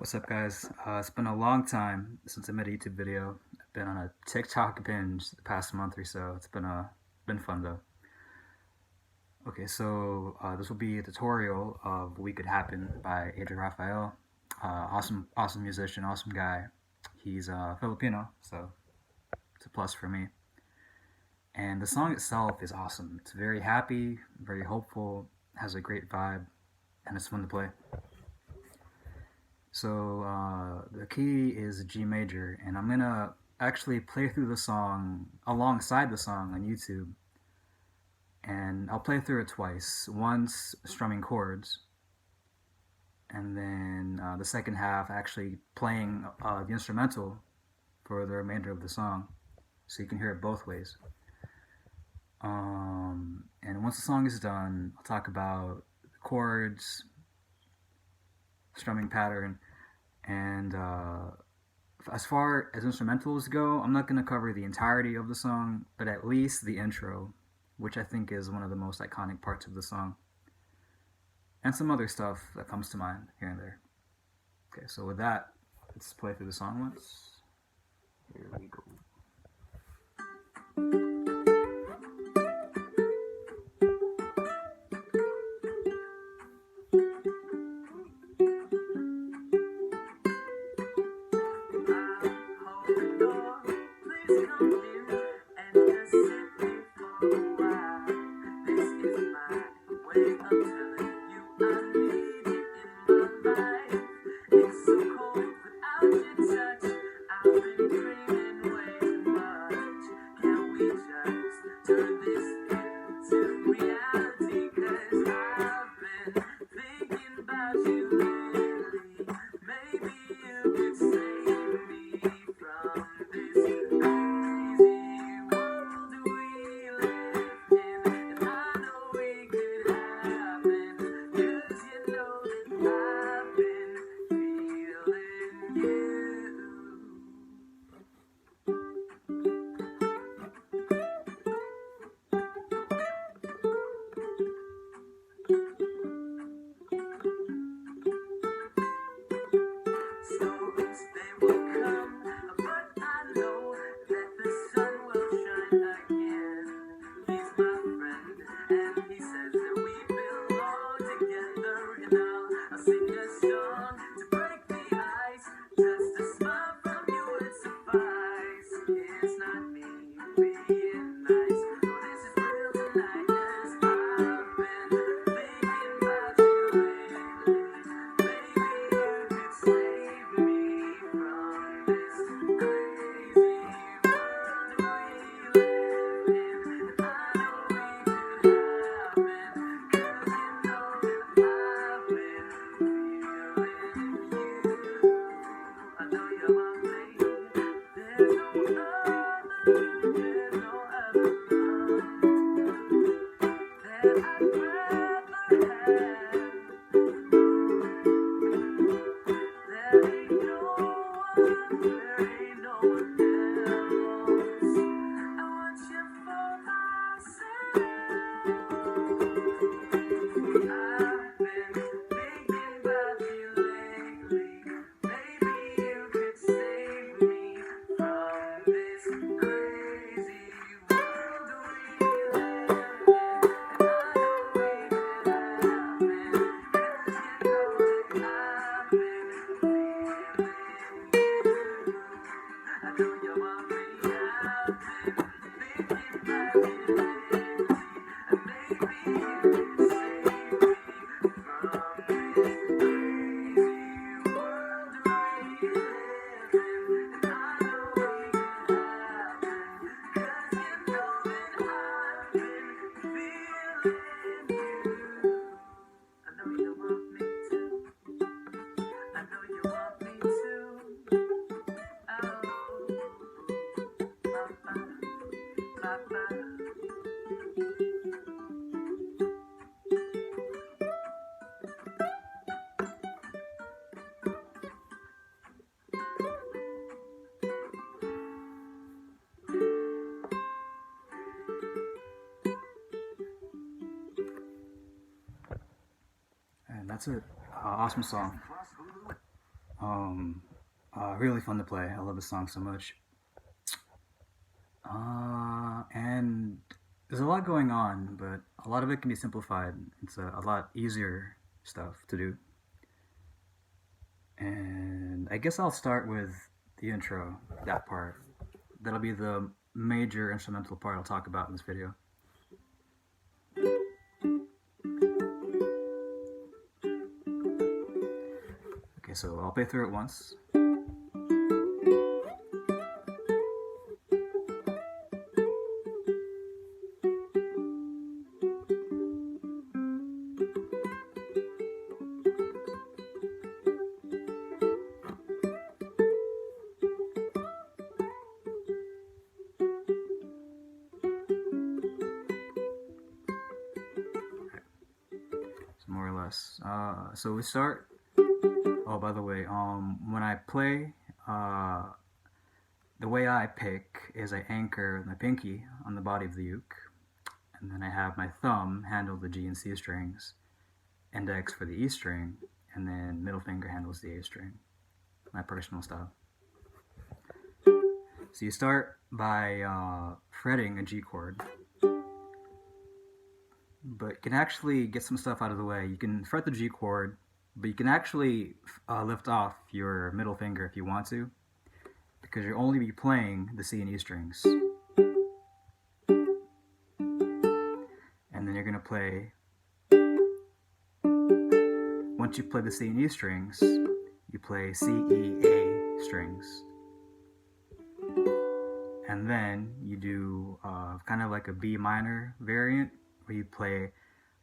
What's up, guys? It's been a long time since I made a YouTube video. I've been on a TikTok binge the past month or so. It's been fun though. Okay, so this will be a tutorial of "We Could Happen" by Rafael. Awesome musician, awesome guy. He's Filipino, so it's a plus for me. And the song itself is awesome. It's very happy, very hopeful, has a great vibe, and it's fun to play. So the key is G major, and I'm gonna actually play through the song alongside the song on YouTube, and I'll play through it twice. Once strumming chords, and then the second half actually playing the instrumental for the remainder of the song, so you can hear it both ways. And once the song is done, I'll talk about the chords, strumming pattern, and as far as instrumentals go, I'm not going to cover the entirety of the song, but at least the intro, which I think is one of the most iconic parts of the song, and some other stuff that comes to mind here and there. Okay, so with that, let's play through the song once. Here we go. And that's it. Awesome song. Really fun to play. I love the song so much. And there's a lot going on, but a lot of it can be simplified. It's a lot easier stuff to do. And I guess I'll start with the intro, that part. That'll be the major instrumental part I'll talk about in this video. Okay, so I'll play through it once. More or less. So we start. Oh, by the way, when I play, the way I pick is I anchor my pinky on the body of the uke, and then I have my thumb handle the G and C strings, index for the E string, and then middle finger handles the A string. My personal style. So you start by fretting a G chord. But you can actually get some stuff out of the way. You can fret the G chord, but you can actually lift off your middle finger if you want to, because you'll only be playing the C and E strings. And then you're going to play, once you play the C and E strings, you play C, E, A strings. And then you do kind of like a B minor variant, where you play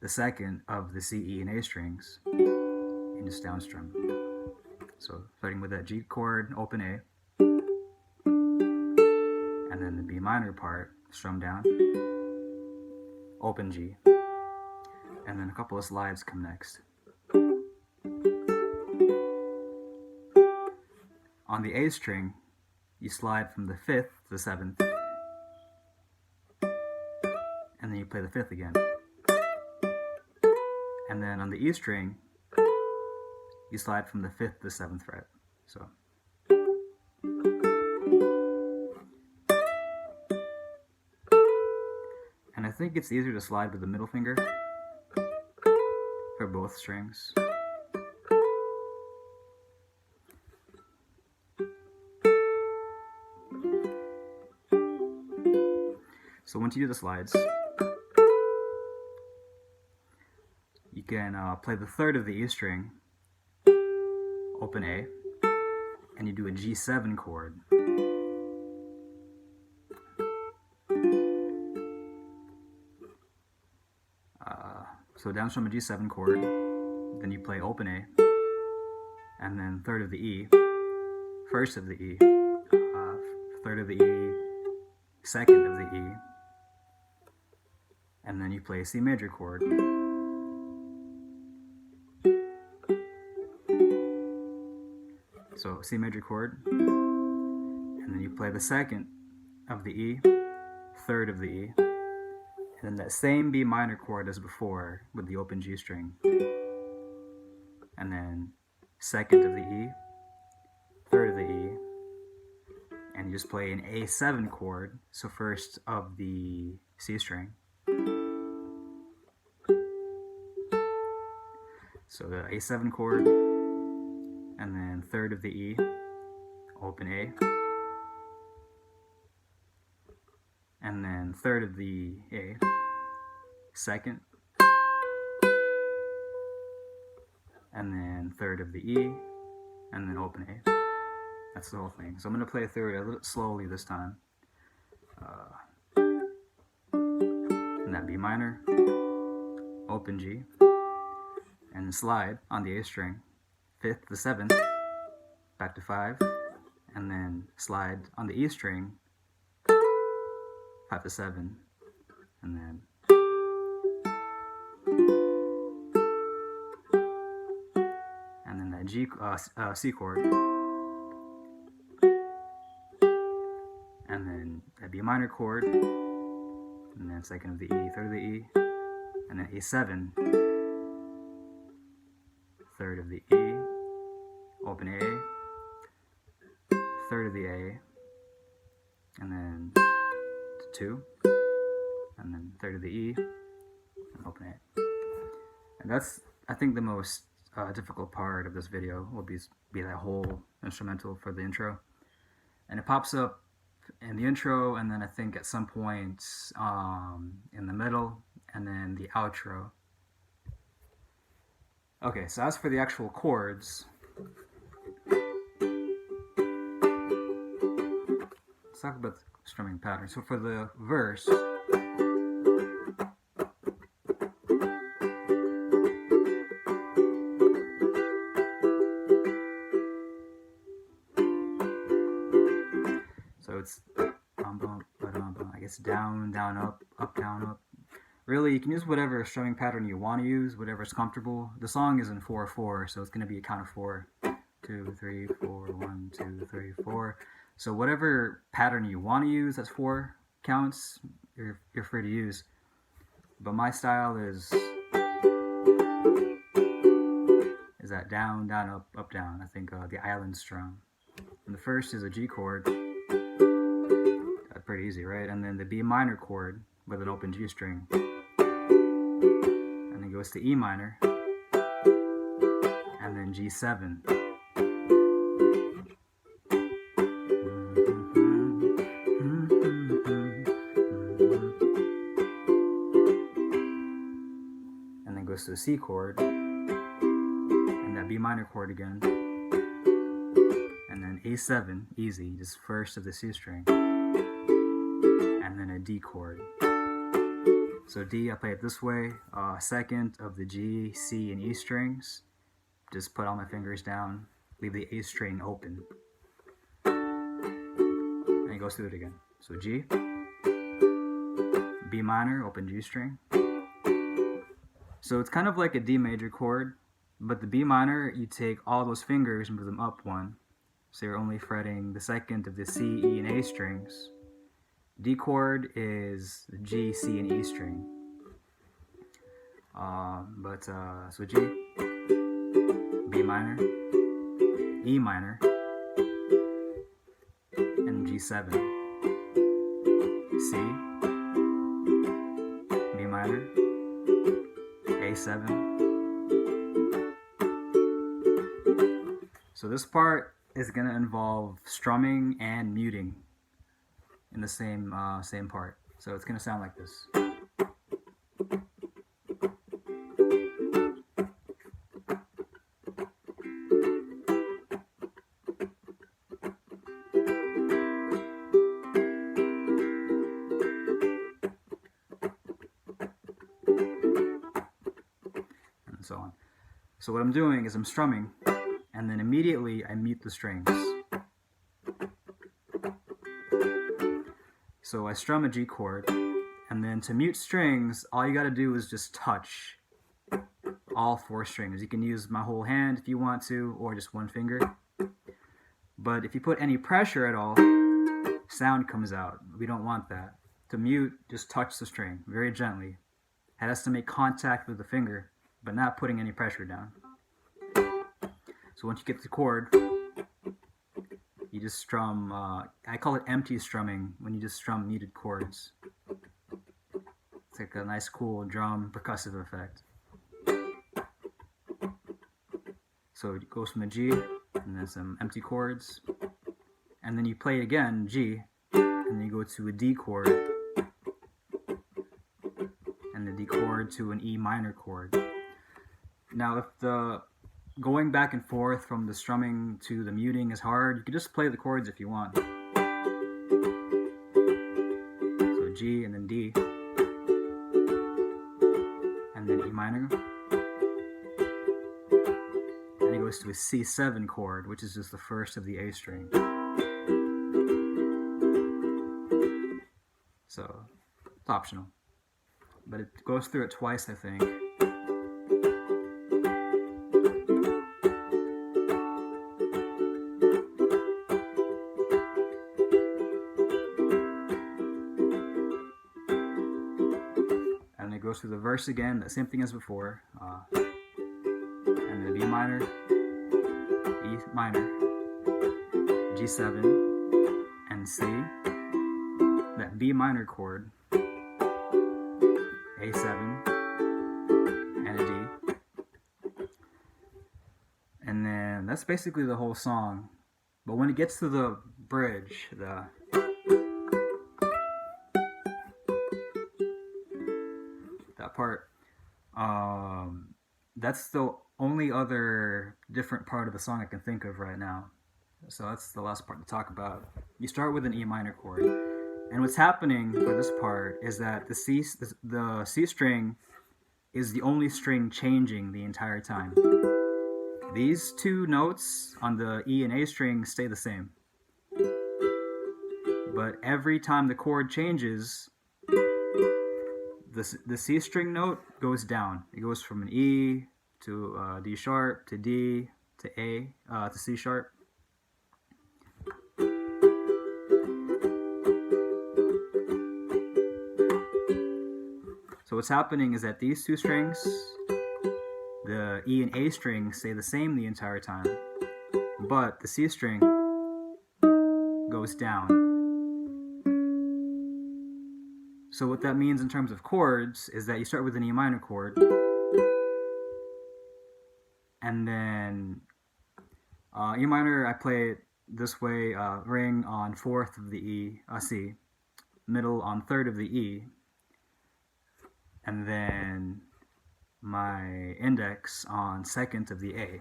the second of the C, E, and A strings and just down strum. So starting with that G chord, open A, and then the B minor part, strum down, open G, and then a couple of slides come next. On the A string, you slide from the 5th to the 7th, and then you play the 5th again. And then on the E string, you slide from the 5th to the 7th fret. So. And I think it's easier to slide with the middle finger for both strings. So once you do the slides, you can play the 3rd of the E string, open A, and you do a G7 chord. So down strum a G7 chord, then you play open A, and then 3rd of the E, 1st of the E, 3rd of the E, 2nd of the E, and then you play a C major chord. So C major chord, and then you play the 2nd of the E, 3rd of the E, and then that same B minor chord as before with the open G string, and then 2nd of the E, 3rd of the E, and you just play an A7 chord, so 1st of the C string. So the A7 chord, and then 3rd of the E, open A, and then 3rd of the A, 2nd, and then 3rd of the E, and then open A. That's the whole thing. So I'm going to play through it a little slowly this time. And that B minor, open G, and slide on the A string, 5th to the 7th, back to 5, and then slide on the E string, 5 to 7, and then that G C chord, and then that B minor chord, and then 2nd of the E, 3rd of the E, and then A7, 3rd of the E, open A, third of the A, and then to 2, and then third of the E, and open A. And that's, I think, the most difficult part of this video will be that whole instrumental for the intro. And it pops up in the intro, and then I think at some point in the middle, and then the outro. Okay, so as for the actual chords, let's talk about the strumming pattern. So for the verse, so it's I guess down, down, up, down, up. Really, you can use whatever strumming pattern you want to use, whatever's comfortable. The song is in 4/4, so it's going to be a count of 4. 2, 3, 4, 1, 2, 3, 4. So whatever pattern you want to use that's 4 counts, you're free to use. But my style is that down, down, up, down. I think the island strum. And the first is a G chord. That's pretty easy, right? And then the B minor chord with an open G string. And then goes to E minor. And then G7. And then goes to a C chord. And that B minor chord again. And then A7, easy, just first of the C string. And then a D chord. So D, I play it this way, second of the G, C, and E strings. Just put all my fingers down, leave the A string open. And it goes through it again. So G, B minor, open G string. So it's kind of like a D major chord, but the B minor, you take all those fingers and move them up one. So you're only fretting the second of the C, E, and A strings. D chord is G, C, and E string. So G, B minor, E minor, and G7. C, B minor, A7. So this part is going to involve strumming and muting in the same part. So it's going to sound like this. And so on. So what I'm doing is I'm strumming, and then immediately I mute the strings. So I strum a G chord, and then to mute strings, all you gotta do is just touch all 4 strings. You can use my whole hand if you want to, or just one finger. But if you put any pressure at all, sound comes out. We don't want that. To mute, just touch the string very gently. It has to make contact with the finger, but not putting any pressure down. So once you get the chord, you just strum, I call it empty strumming, when you just strum muted chords. It's like a nice cool drum percussive effect. So it goes from a G, and then some empty chords, and then you play again, G, and then you go to a D chord, and the D chord to an E minor chord. Now if the going back and forth from the strumming to the muting is hard, you can just play the chords if you want. So G and then D, and then E minor. Then it goes to a C7 chord, which is just the first of the A string. So it's optional, but it goes through it twice, I think. Goes through the verse again, the same thing as before, and then B minor, E E minor, G7, and C, that B minor chord, A7, and a D. And then that's basically the whole song. But when it gets to the bridge, that part, that's the only other different part of the song I can think of right now. So that's the last part to talk about. You start with an E minor chord, and what's happening for this part is that the C string is the only string changing the entire time. These two notes on the E and A string stay the same, but every time the chord changes, the C string note goes down. It goes from an E to D sharp to D to A to C sharp. So what's happening is that these two strings, the E and A string, stay the same the entire time, but the C string goes down. So what that means in terms of chords is that you start with an E minor chord, and then E minor, I play it this way: ring on 4th of the E, C, middle on 3rd of the E, and then my index on 2nd of the A.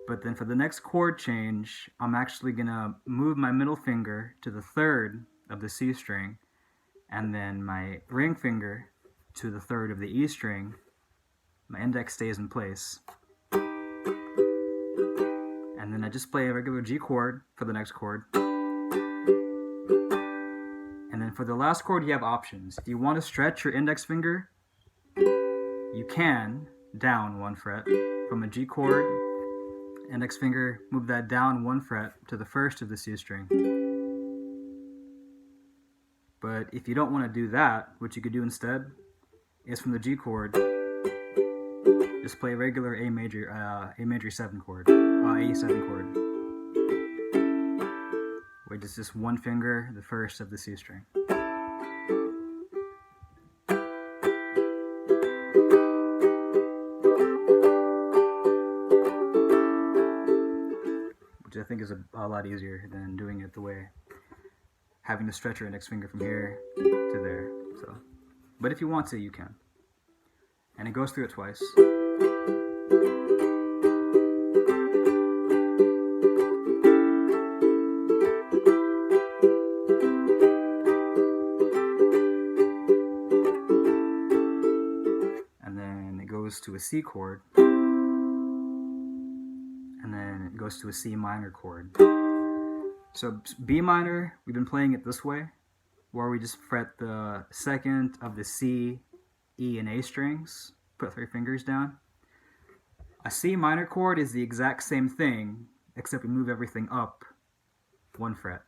But then for the next chord change, I'm actually gonna move my middle finger to the 3rd of the C string, and then my ring finger to the 3rd of the E string. My index stays in place. And then I just play a regular G chord for the next chord. And then for the last chord, you have options. If you want to stretch your index finger, you can down 1 fret from a G chord. Index finger, move that down 1 fret to the 1st of the C string. But if you don't want to do that, what you could do instead is from the G chord, just play a regular A major 7 chord, A7 chord, which is just 1 finger, the 1st of the C string. Which I think is a lot easier than doing it the way, having to stretch your index finger from here to there. So, but if you want to, you can. And it goes through it twice. And then it goes to a C chord. And then it goes to a C minor chord. So B minor, we've been playing it this way, where we just fret the 2nd of the C, E, and A strings, put 3 fingers down. A C minor chord is the exact same thing, except we move everything up 1 fret.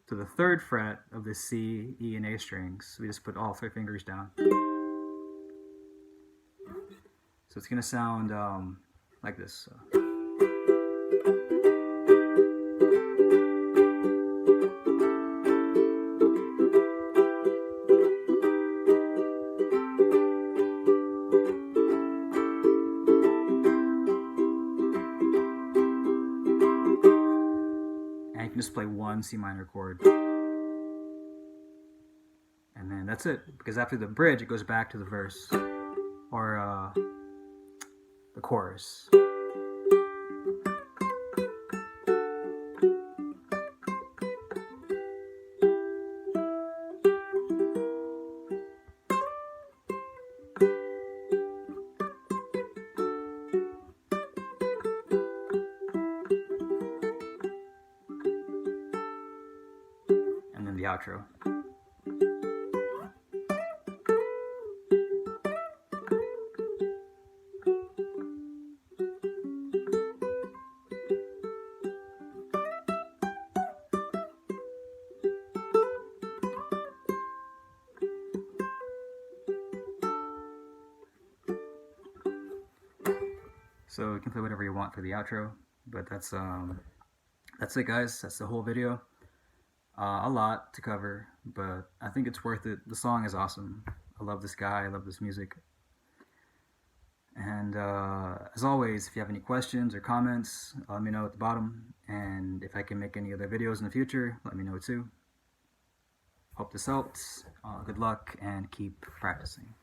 To the 3rd fret of the C, E, and A strings, we just put all 3 fingers down. So it's going to sound like this. And you can just play 1 C minor chord. And then that's it, because after the bridge, it goes back to the verse, or the chorus. And then the outro. So you can play whatever you want for the outro. But that's it, guys. That's the whole video. A lot to cover, but I think it's worth it. The song is awesome. I love this guy. I love this music. And as always, if you have any questions or comments, let me know at the bottom. And if I can make any other videos in the future, let me know too. Hope this helps. Good luck and keep practicing.